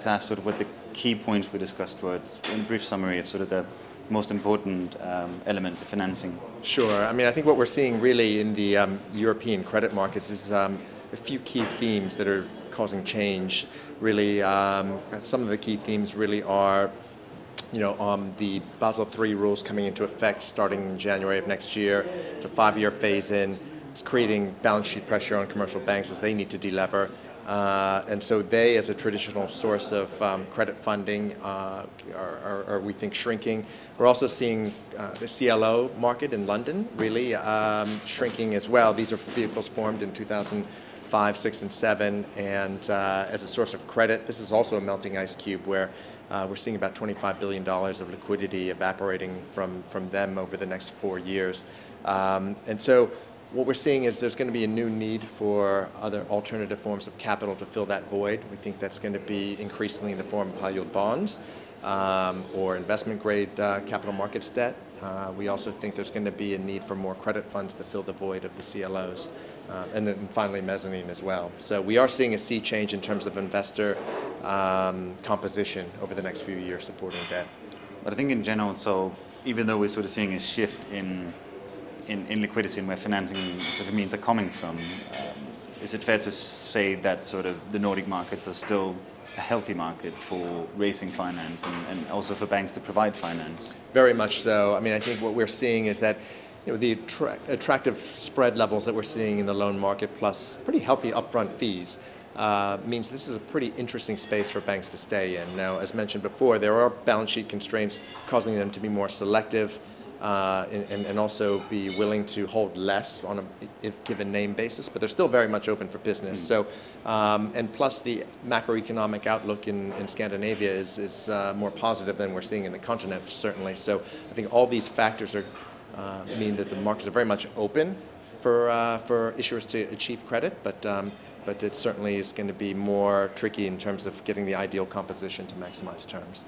to ask sort of what the key points we discussed were in a brief summary of sort of the most important elements of financing. Sure. I mean, I think what we're seeing really in the European credit markets is a few key themes that are causing change. Really, some of the key themes really are, the Basel III rules coming into effect starting in January of next year. It's a 5-year phase-in. It's creating balance sheet pressure on commercial banks as they need to delever. And so they, as a traditional source of credit funding, are, we think, shrinking. We're also seeing the CLO market in London really shrinking as well. These are vehicles formed in 2005, 6, and 7, and as a source of credit, this is also a melting ice cube where we're seeing about $25 billion of liquidity evaporating from them over the next 4 years. And so what we're seeing is there's going to be a new need for other alternative forms of capital to fill that void. We think that's going to be increasingly in the form of high-yield bonds or investment-grade capital markets debt. We also think there's going to be a need for more credit funds to fill the void of the CLOs. And then finally mezzanine as well. So we are seeing a sea change in terms of investor composition over the next few years supporting debt. But I think in general, so even though we're sort of seeing a shift in liquidity and where financing sort of means are coming from, is it fair to say that sort of the Nordic markets are still a healthy market for raising finance and also for banks to provide finance? Very much so. I mean, I think what we're seeing is that the attractive spread levels that we're seeing in the loan market plus pretty healthy upfront fees means this is a pretty interesting space for banks to stay in. Now, as mentioned before, there are balance sheet constraints causing them to be more selective and also be willing to hold less on a given name basis, but they're still very much open for business. So, and plus the macroeconomic outlook in Scandinavia is more positive than we're seeing in the continent, certainly. So I think all these factors are mean that the markets are very much open for issuers to achieve credit, but it certainly is going to be more tricky in terms of getting the ideal composition to maximize terms.